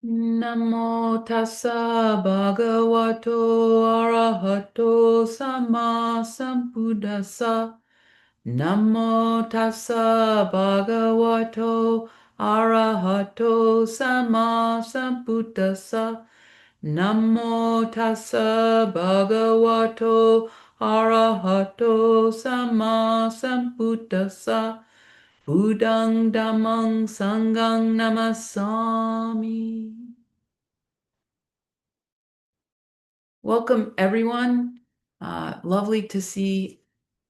Namo tassa bhagavato arahato sama sambuddhassa. Namo tassa bhagavato arahato sama sambuddhassa. Namo tassa bhagavato arahato sama sambuddhassa. Buddhang dhammang sanghang namasami. Welcome, everyone. Lovely to see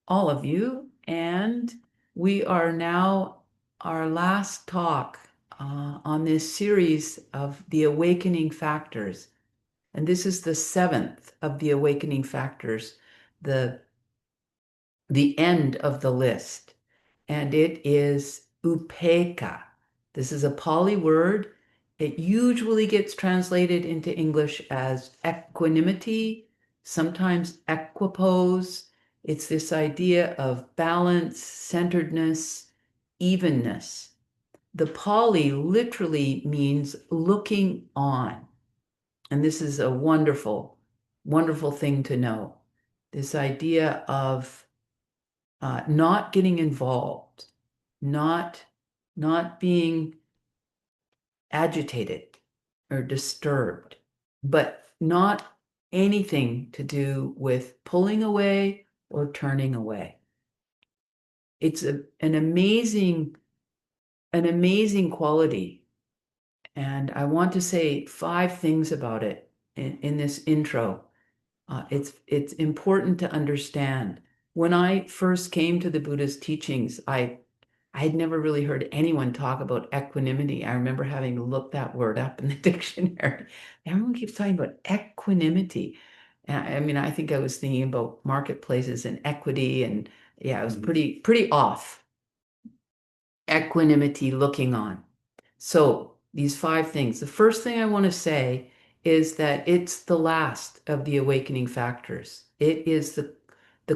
all of you. And we are now our last talk on this series of the awakening factors. And this is the seventh of the awakening factors, the, the end of the list. And it is upekkha. This is a Pali word. It usually gets translated into English as equanimity, sometimes equipoise. It's this idea of balance, centeredness, evenness. The Pali literally means looking on. And this is a wonderful, wonderful thing to know. This idea of not getting involved, not not being agitated or disturbed, but not anything to do with pulling away or turning away. It's an amazing quality. And I want to say 5 things about it in this intro. It's important to understand. When I first came to the Buddha's teachings, I had never really heard anyone talk about equanimity. I remember having to look that word up in the dictionary. Everyone keeps talking about equanimity. And I mean, I think I was thinking about marketplaces and equity, and yeah, it was pretty off. Equanimity, looking on. So these 5 things. The first thing I want to say is that it's the last of the awakening factors. It is the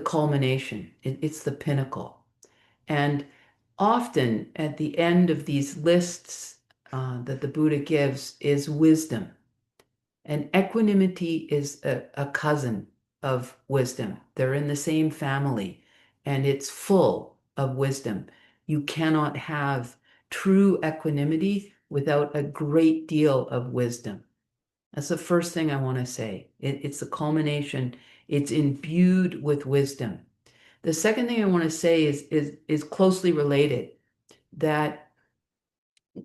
culmination. It's the pinnacle. And often at the end of these lists that the Buddha gives is wisdom. And equanimity is a cousin of wisdom. They're in the same family, and it's full of wisdom. You cannot have true equanimity without a great deal of wisdom. That's the first thing I want to say. It's the culmination. It's imbued with wisdom. The second thing I want to say is closely related. That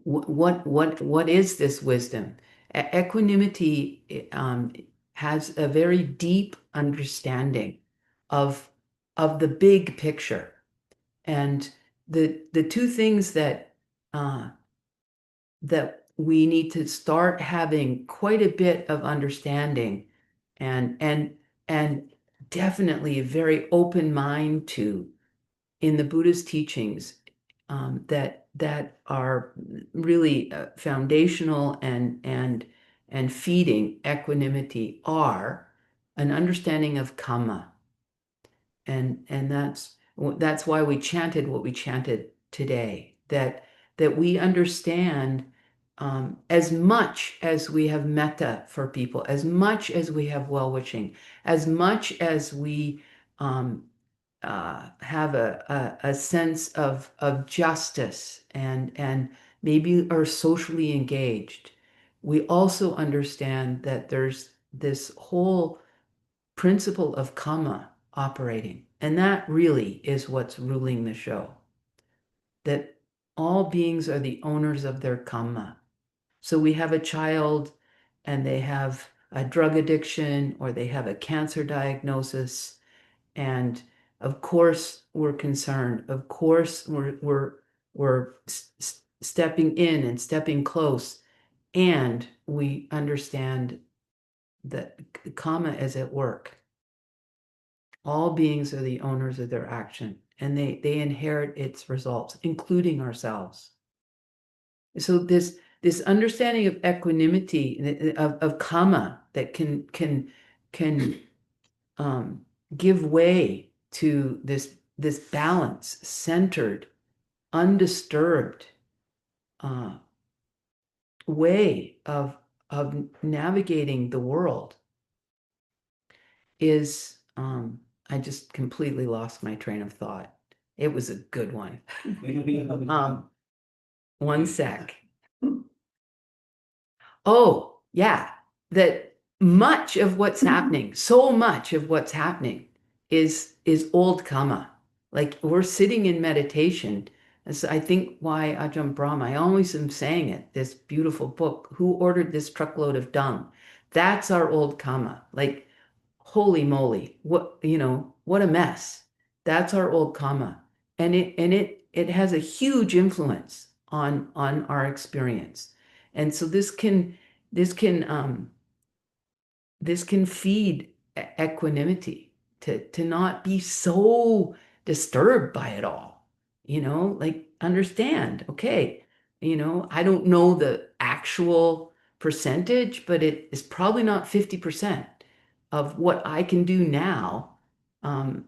what is this wisdom? Equanimity has a very deep understanding of the big picture, and the 2 things uh, that we need to start having quite a bit of understanding and definitely a very open mind to in the Buddhist teachings that are really foundational and feeding equanimity are an understanding of karma, and that's why we chanted what we chanted today. That we understand as much as we have metta for people, as much as we have well-wishing, as much as we have a sense of justice and maybe are socially engaged, we also understand that there's this whole principle of karma operating. And that really is what's ruling the show. That all beings are the owners of their karma. So we have a child and they have a drug addiction or they have a cancer diagnosis, and of course, we're concerned. Of course, we're stepping in and stepping close, and we understand that karma is at work. All beings are the owners of their action, and they inherit its results, including ourselves. So this understanding of equanimity of karma that can give way to this balance, centered, undisturbed way of navigating the world is, I just completely lost my train of thought. It was a good one. One sec. Oh, yeah, that much of what's happening, so much of what's happening is old karma. Like we're sitting in meditation. As I think why Ajahn Brahma, I always am saying it, this beautiful book, Who Ordered This Truckload of Dung? That's our old karma. Like, holy moly, what a mess. That's our old karma. And it has a huge influence on our experience. And so this can this can feed equanimity to not be so disturbed by it all. Like understand, okay, I don't know the actual percentage, but it is probably not 50% of what I can do now. Um,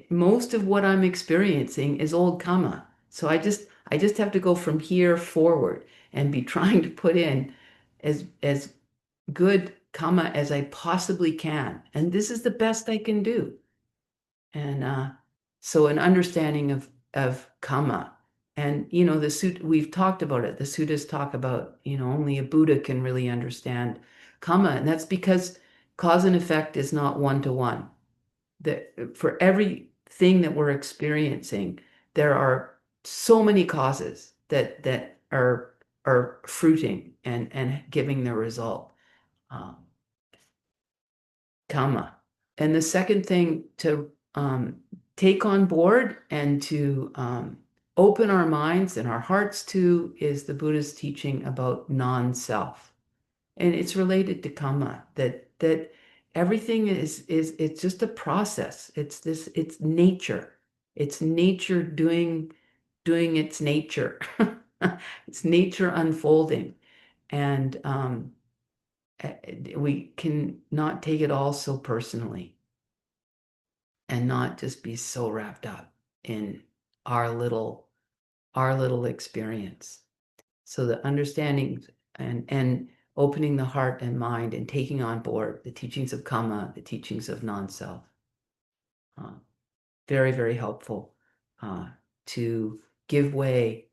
most of what I'm experiencing is old karma. So I just have to go from here forward and be trying to put in as good karma as I possibly can. And this is the best I can do. And so an understanding of karma. And the suit we've talked about it. The suttas talk about, only a Buddha can really understand karma. And that's because cause and effect is not one to one. That for everything that we're experiencing, there are so many causes that are fruiting and giving the result. Um, Karma. And the second thing to take on board and to open our minds and our hearts to is the Buddha's teaching about non-self. And it's related to karma, that everything is it's just a process. It's nature. It's nature doing its nature. It's nature unfolding. And we can not take it all so personally and not just be so wrapped up in our little our little experience. So the understanding and opening the heart and mind and taking on board the teachings of karma, the teachings of non-self, uh, very, very helpful uh, to give way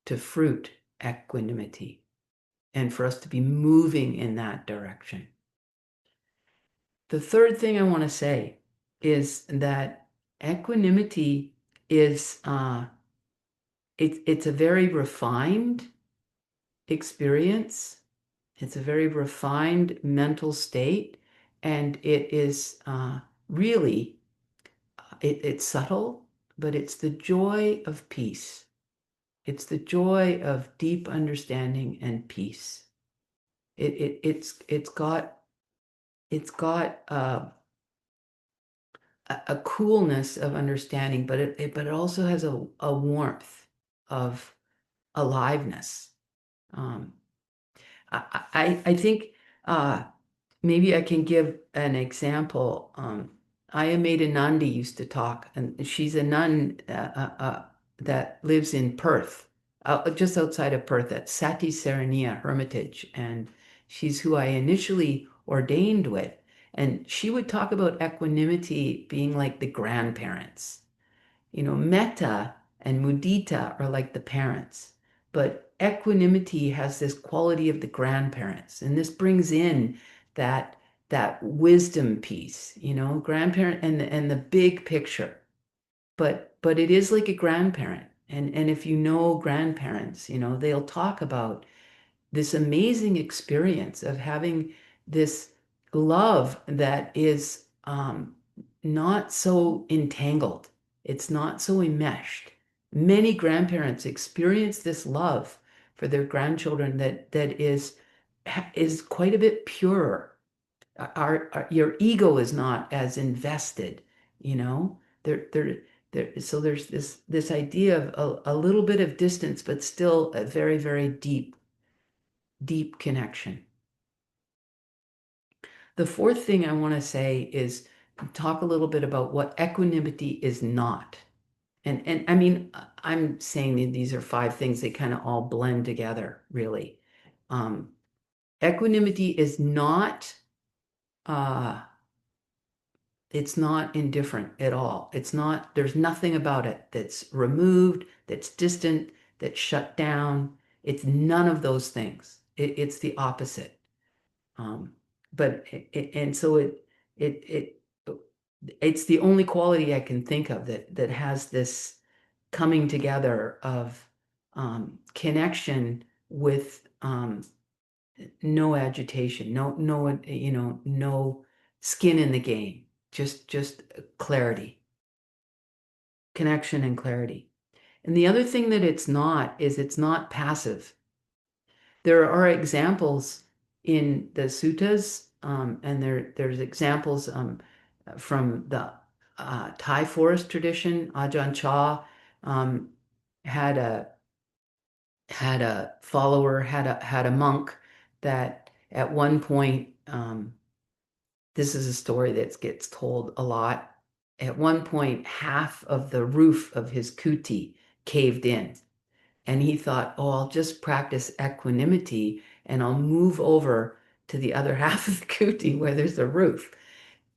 to fruit equanimity and for us to be moving in that direction. The third thing I want to say is that equanimity is it's a very refined experience. It's a very refined mental state, and it is really it's subtle, but it's the joy of peace. It's the joy of deep understanding and peace. It's got a coolness of understanding, but it also has a warmth of aliveness. Um, I think uh, maybe I can give an example. Ayya Nandi used to talk, and she's a nun that lives in Perth, just outside of Perth, at Sati Serenia Hermitage, and she's who I initially ordained with. And she would talk about equanimity being like the grandparents. Metta and mudita are like the parents, but equanimity has this quality of the grandparents, and this brings in that that wisdom piece, grandparent and the big picture. But it is like a grandparent, and if you know grandparents, they'll talk about this amazing experience of having this love that is not so entangled. It's not so enmeshed. Many grandparents experience this love for their grandchildren that is quite a bit purer. Your ego is not as invested, you know. So there's this idea of a little bit of distance, but still a very, very deep connection. The fourth thing I want to say is talk a little bit about what equanimity is not. And I mean, I'm saying that these are five things that kind of all blend together, really. Um, Equanimity is not uh, it's not indifferent at all. It's not, there's nothing about it that's removed, that's distant, that's shut down. It's none of those things. It's the opposite. Um, but and so it it it's the only quality I can think of that has this coming together of connection with no agitation, no skin in the game, just clarity, connection and clarity. And the other thing that it's not is it's not passive. There are examples in the suttas, and there's examples from the Thai forest tradition. Ajahn Chah um, had a follower, had a monk that at one point, this is a story that gets told a lot. At one point, half of the roof of his kuti caved in. And he thought, oh, I'll just practice equanimity and I'll move over to the other half of the kuti where there's a roof.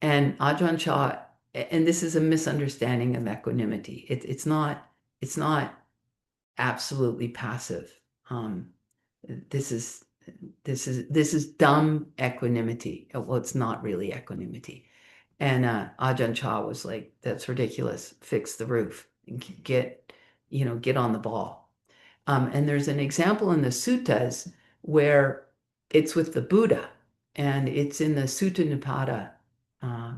And Ajahn Chah, and this is a misunderstanding of equanimity. It's not absolutely passive. Um, this is this is dumb equanimity. Well, it's not really equanimity. And Ajahn Chah was like, "That's ridiculous. Fix the roof. Get get on the ball." And there's an example in the suttas where it's with the Buddha, and it's in the Sutta Nipada, uh,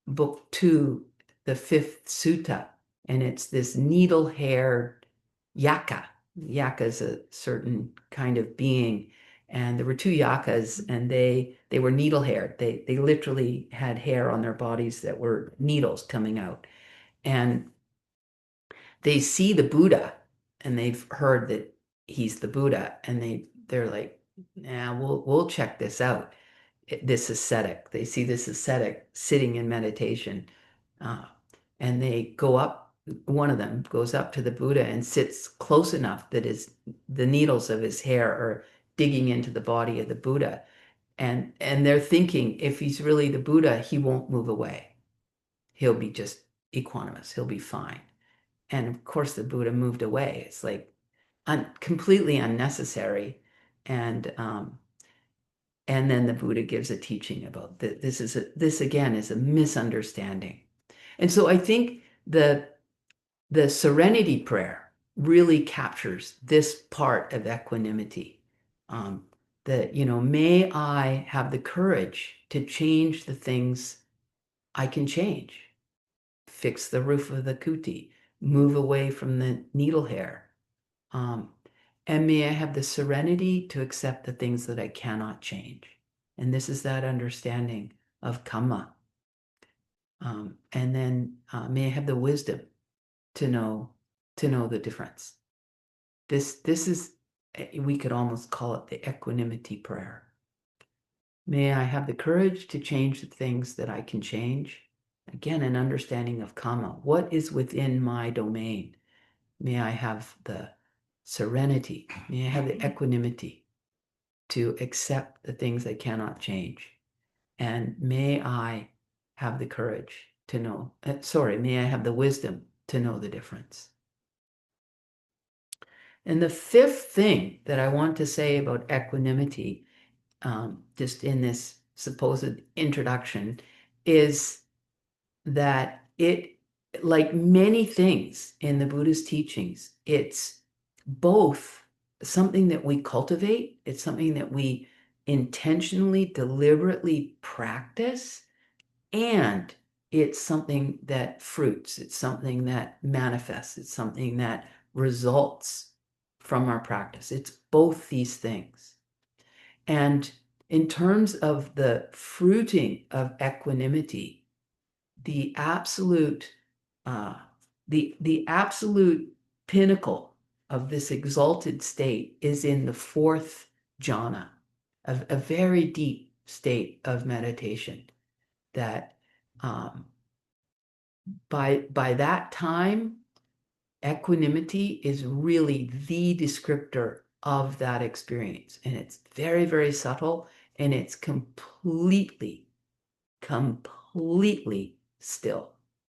book two, the fifth sutta, and it's this needle-haired yaka. Yaka is a certain kind of being, and there were two yakas, and they were needle-haired. They literally had hair on their bodies that were needles coming out, and they see the Buddha, and they've heard that he's the Buddha, and they're like, "Nah, we'll check this out." This ascetic. They see this ascetic sitting in meditation, uh, and they go up. One of them goes up to the Buddha and sits close enough that the needles of his hair are digging into the body of the Buddha, and they're thinking if he's really the Buddha, he won't move away. He'll be just equanimous. He'll be fine. And of course, the Buddha moved away. It's like completely unnecessary, and and then the Buddha gives a teaching about that. This again is a misunderstanding. And so I think the serenity prayer really captures this part of equanimity. Um, that, may I have the courage to change the things I can change, fix the roof of the kuti, move away from the needle hair. Um, and may I have the serenity to accept the things that I cannot change. And this is that understanding of kamma. And then may I have the wisdom to know the difference. This is, we could almost call it the equanimity prayer. May I have the courage to change the things that I can change. Again, an understanding of kamma. What is within my domain? May I have the serenity. May I have the equanimity to accept the things I cannot change. And may I have the courage to know, may I have the wisdom to know the difference. And the fifth thing that I want to say about equanimity, just in this supposed introduction, is that it, like many things in the Buddha's teachings, it's both something that we cultivate, it's something that we intentionally, deliberately practice, and it's something that fruits, it's something that manifests, it's something that results from our practice. It's both these things. And in terms of the fruiting of equanimity, the absolute uh, the absolute pinnacle of this exalted state is in the fourth jhana, a very deep state of meditation that by that time, equanimity is really the descriptor of that experience. And it's very, very subtle, and it's completely, completely still.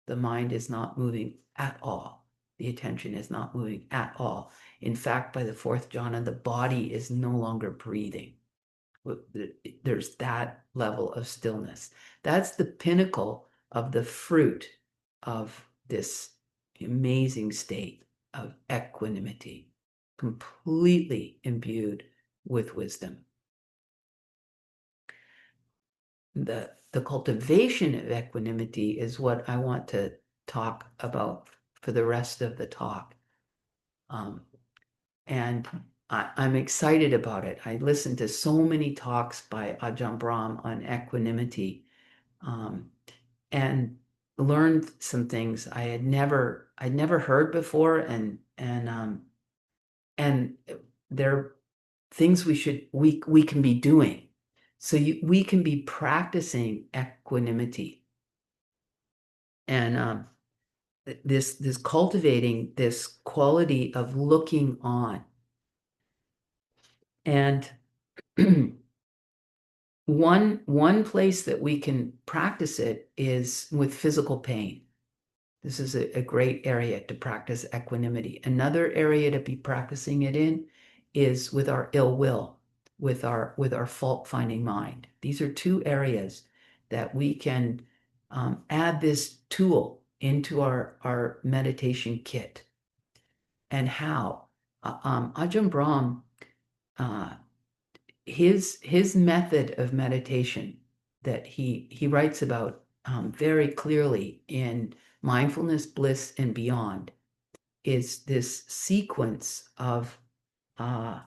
The mind is not moving at all. The attention is not moving at all. In fact, by the fourth jhana, the body is no longer breathing. There's that level of stillness. That's the pinnacle of the fruit of this amazing state of equanimity, completely imbued with wisdom. The cultivation of equanimity is what I want to talk about for the rest of the talk. And I'm excited about it. I listened to so many talks by Ajahn Brahm on equanimity, and learned some things I'd never heard before, and they're things we can be doing. So we can be practicing equanimity, and this cultivating this quality of looking on. And one place that we can practice it is with physical pain. This is a great area to practice equanimity. Another area to be practicing it in is with our ill will, with our fault-finding mind. These are two areas that we can add this tool into our meditation kit. And how? Ajahn Brahm, his method of meditation that he writes about very clearly in Mindfulness, Bliss, and Beyond is this sequence of uh,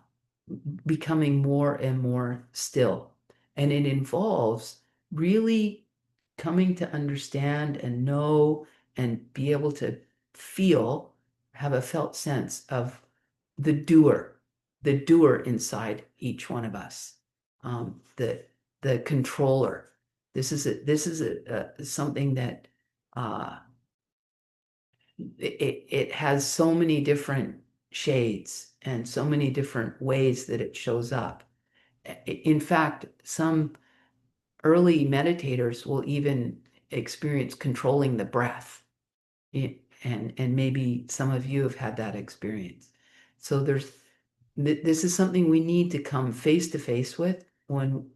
becoming more and more still. And it involves really coming to understand and know and be able to feel, have a felt sense of the doer inside each one of us, the controller. This is something that uh, it has so many different shades and so many different ways that it shows up. In fact, some early meditators will even experience controlling the breath. And maybe some of you have had that experience. So this is something we need to come face to face with when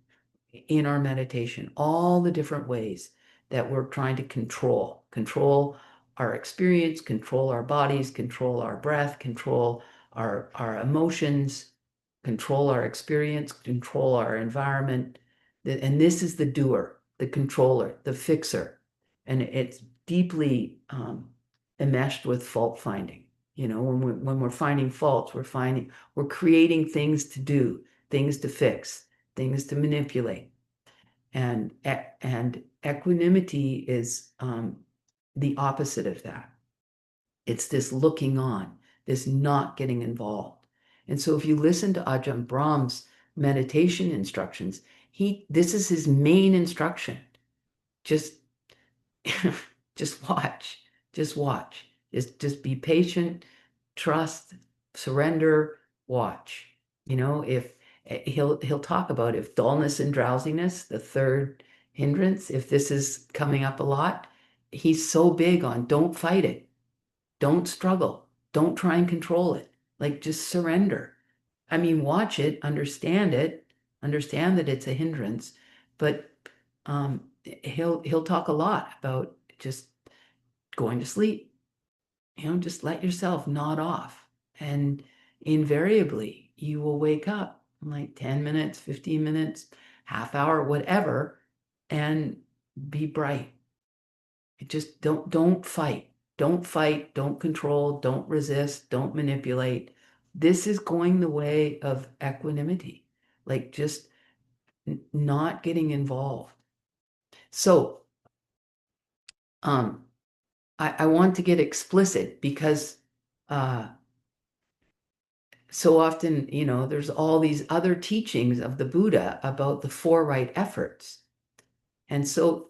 in our meditation, all the different ways that we're trying to control our experience, control our bodies, control our breath, control our emotions, control our experience, control our environment. And this is the doer, the controller, the fixer. And it's deeply enmeshed with fault finding. You know, when we're finding faults, we're creating things to do, things to fix, things to manipulate. And equanimity is the opposite of that. It's this looking on, this not getting involved. And so if you listen to Ajahn Brahm's meditation instructions, this is his main instruction. Just just watch. Just watch. Just be patient, trust, surrender, watch. You know, if he'll talk about if dullness and drowsiness, the third hindrance, if this is coming up a lot, he's so big on don't fight it. Don't struggle. Don't try and control it. Like just surrender. I mean, watch it, understand that it's a hindrance, but he'll talk a lot about just going to sleep. You know, just let yourself nod off. And invariably, you will wake up in like 10 minutes, 15 minutes, half hour, whatever, and be bright. Just don't fight. Don't fight, don't control, don't resist, don't manipulate. This is going the way of equanimity. Like just not getting involved. So, I want to get explicit because so often, you know, there's all these other teachings of the Buddha about the four right efforts. And so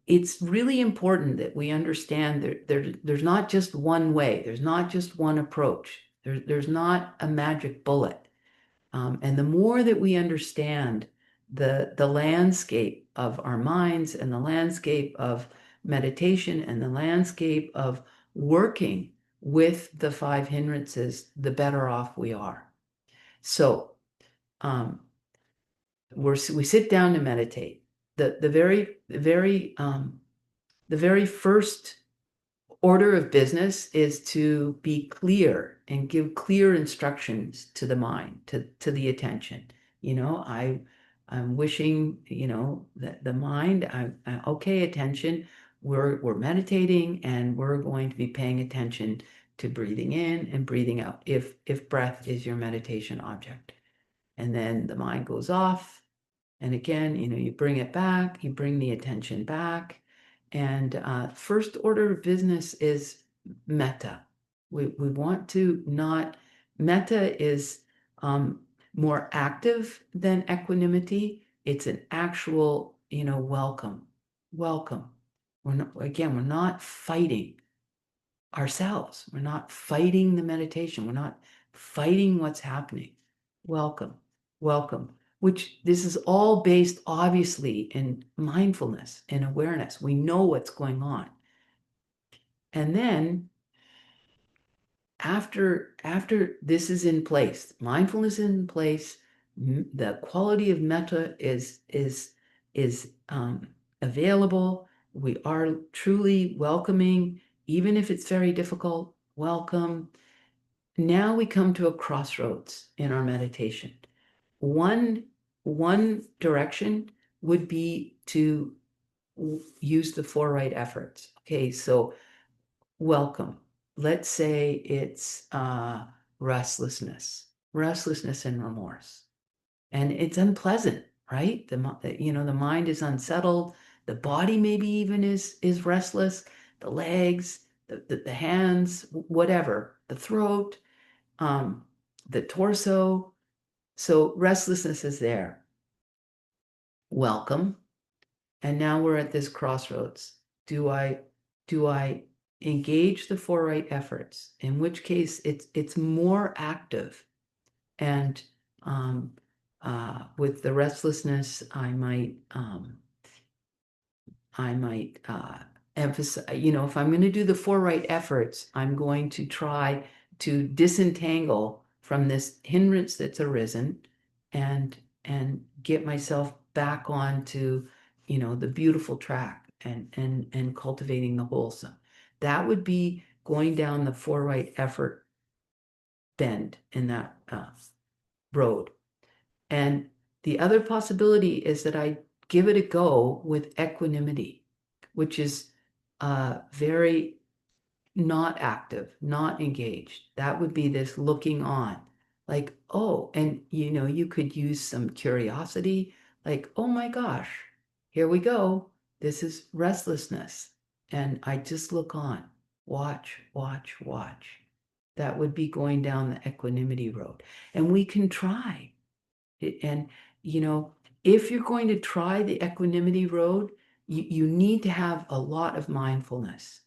it's really important that we understand that there's not just one way, there's not just one approach. There's not a magic bullet. And the more that we understand the landscape of our minds and the landscape of meditation and the landscape of working with the five hindrances, the better off we are. So um, we sit down to meditate. The very first order of business is to be clear and give clear instructions to the mind, to the attention. I'm wishing, that the mind, okay, attention, we're meditating and we're going to be paying attention to breathing in and breathing out if breath is your meditation object. And then the mind goes off. And again, you bring it back, you bring the attention back. And first order of business is metta. We want to not, metta is more active than equanimity. It's an actual, welcome, welcome. We're not fighting ourselves. We're not fighting the meditation. We're not fighting what's happening. Welcome, welcome. Which this is all based obviously in mindfulness and awareness. We know what's going on. And then after this is in place, mindfulness is in place, the quality of metta is available. We are truly welcoming, even if it's very difficult. Welcome. Now we come to a crossroads in our meditation. One direction would be to use the four right efforts. Okay, so welcome. Let's say it's restlessness and remorse. And it's unpleasant, right? The mind is unsettled. The body maybe even is restless. The legs, the hands, whatever, the throat, the torso. So restlessness is there. Welcome. And now we're at this crossroads. Do I engage the four right efforts? In which case it's more active. And with the restlessness, I might emphasize, if I'm going to do the four right efforts, I'm going to try to disentangle from this hindrance that's arisen and get myself back onto, the beautiful track and cultivating the wholesome. That would be going down the four right effort bend in that road. And the other possibility is that I give it a go with equanimity, which is very not active, not engaged. That would be this looking on, like, oh, and you could use some curiosity, like, oh my gosh, here we go. This is restlessness. And I just look on, watch, watch, watch. That would be going down the equanimity road. And we can try. And, you know, if you're going to try the equanimity road, you need to have a lot of mindfulness.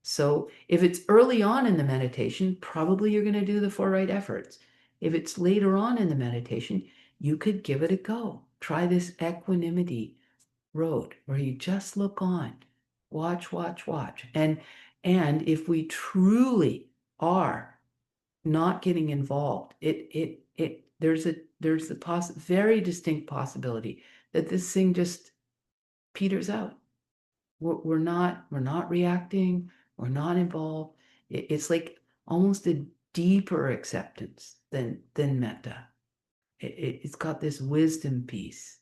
So if it's early on in the meditation, probably you're going to do the four right efforts. If it's later on in the meditation, you could give it a go. Try this equanimity road where you just look on, watch, watch, watch. And if we truly are not getting involved, there's a very distinct possibility that this thing just peters out. We're not reacting, we're not involved. It's like almost a deeper acceptance than metta. It's got this wisdom piece.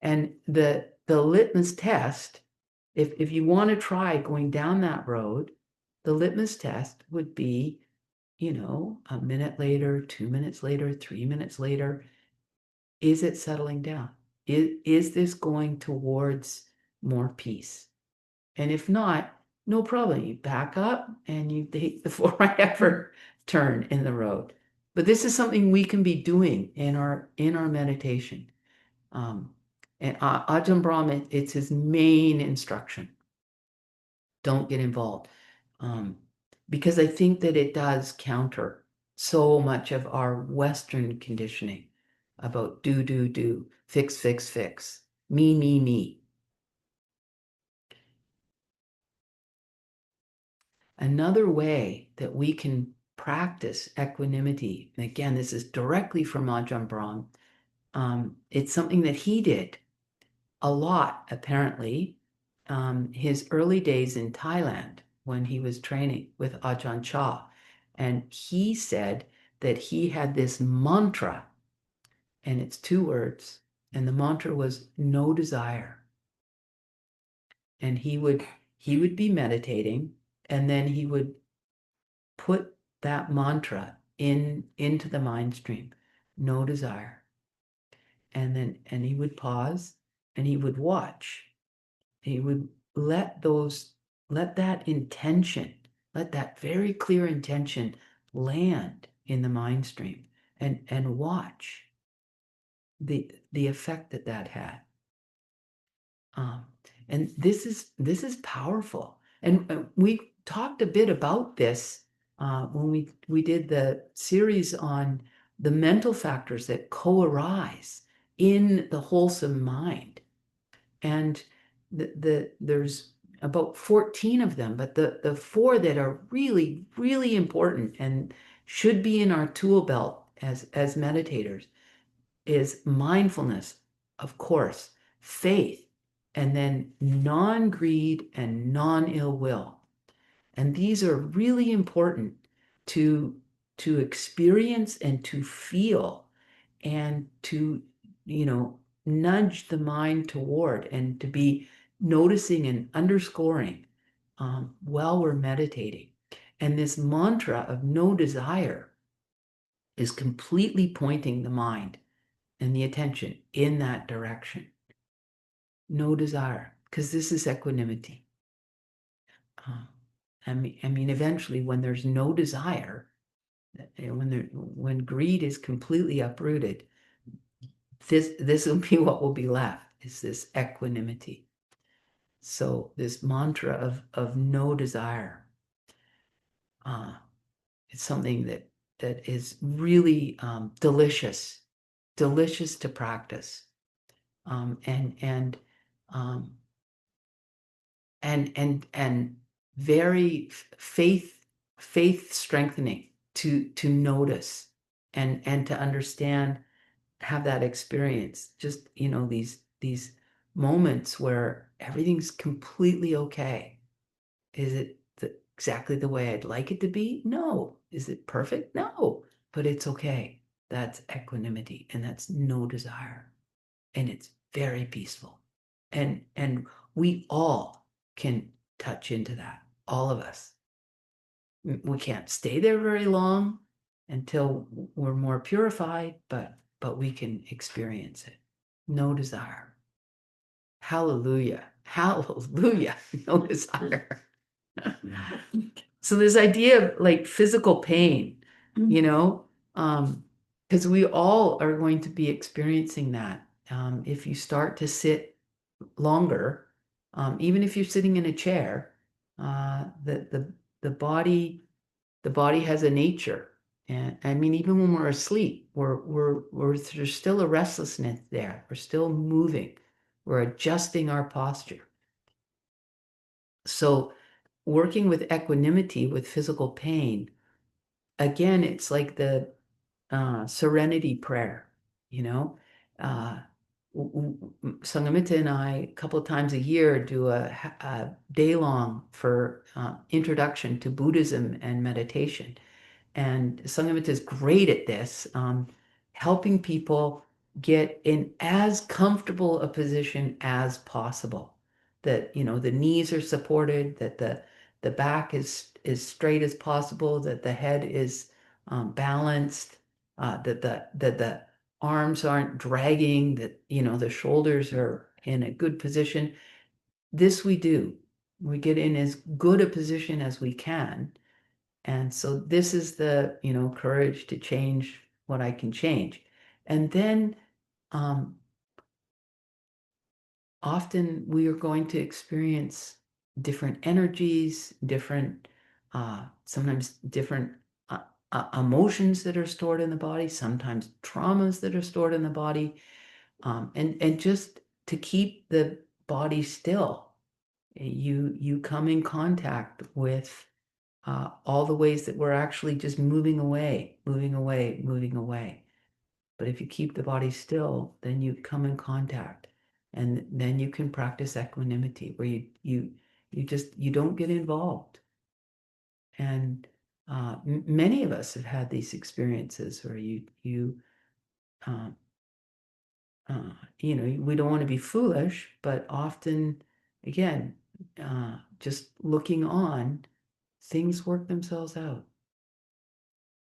And the litmus test, if you want to try going down that road, the litmus test would be, a minute later, 2 minutes later, 3 minutes later, is it settling down? Is this going towards more peace? And if not, no problem. You back up and you take the four right effort turn in the road. But this is something we can be doing in our meditation. And Ajahn Brahm, it's his main instruction. Don't get involved. because I think that it does counter so much of our Western conditioning about do, fix, fix, fix, me. Another way that we can practice equanimity, and again, this is directly from Ajahn Brahm, it's something that he did a lot, apparently, his early days in Thailand when he was training with Ajahn Chah. And he said that he had this mantra, and it's 2 words, and the mantra was no desire. And he would be meditating, and then he would put that mantra into the mind stream, no desire. And he would pause and he would watch. He would let that intention, let that very clear intention land in the mind stream and watch the effect that that had. Um, and this is powerful. And we talked a bit about this when we did the series on the mental factors that co-arise in the wholesome mind. And there's about 14 of them, but the four that are really, really important and should be in our tool belt as meditators is mindfulness, of course, faith, and then non-greed and non-ill will. And these are really important to experience and to feel and to, nudge the mind toward and to be noticing and underscoring while we're meditating. And this mantra of no desire is completely pointing the mind and the attention in that direction. No desire, because this is equanimity. Uh, I mean, eventually, when there's no desire, when greed is completely uprooted, this will be what will be left, is this equanimity. So this mantra of no desire, uh, it's something that is really delicious to practice, and um, and very faith strengthening to notice and to understand, have that experience, just these moments where everything's completely okay. Is it exactly the way I'd like it to be? No. Is it perfect? No, but it's okay. That's equanimity, and that's no desire, and it's very peaceful. And we all can touch into that, all of us. We can't stay there very long until we're more purified, but we can experience it. No desire. Hallelujah. Hallelujah. No desire. So this idea of like physical pain, because we all are going to be experiencing that. If you start to sit longer, even if you're sitting in a chair, the body has a nature. And I mean, even when we're asleep, there's still a restlessness there. We're still moving. We're adjusting our posture. So working with equanimity with physical pain, again, it's like the serenity prayer, you know. Uh, Sangamita and I, a couple of times a year, do a day long for introduction to Buddhism and meditation. And Sangamita is great at this, helping people get in as comfortable a position as possible. That, the knees are supported, that the back is straight as possible, that the head is balanced, that the arms aren't dragging, that, the shoulders are in a good position. This we do. We get in as good a position as we can. And so this is the, courage to change what I can change. And then um, often we are going to experience different energies, different sometimes different emotions that are stored in the body, sometimes traumas that are stored in the body, and just to keep the body still. You come in contact with all the ways that we're actually just moving away, moving away, moving away. But if you keep the body still, then you come in contact, and then you can practice equanimity, where you don't get involved. And many of us have had these experiences where um, we don't want to be foolish, but often, again, just looking on, things work themselves out.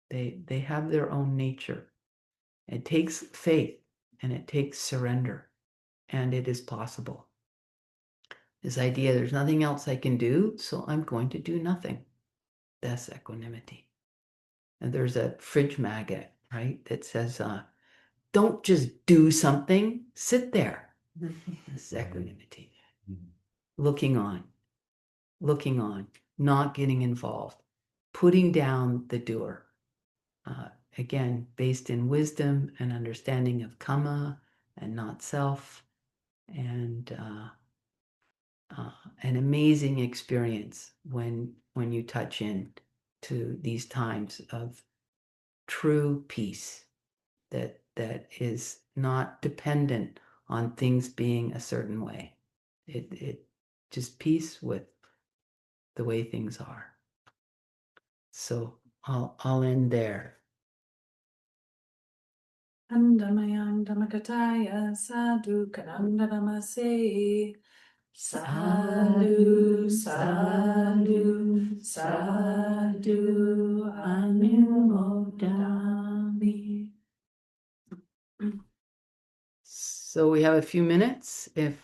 They have their own nature. It takes faith and it takes surrender, and it is possible. This idea, there's nothing else I can do, so I'm going to do nothing. That's equanimity. And there's a fridge maggot, right, that says, don't just do something, sit there. This is equanimity. Looking on, not getting involved, putting down the doer. Uh, Again, based in wisdom and understanding of karma and not self, and an amazing experience when you touch in to these times of true peace that is not dependent on things being a certain way. It just peace with the way things are. So I'll end there. Andamayang Dhammakataya Sadhu Kanandanamase Sadhu Sadhu Sadhu Anumodami. So we have a few minutes if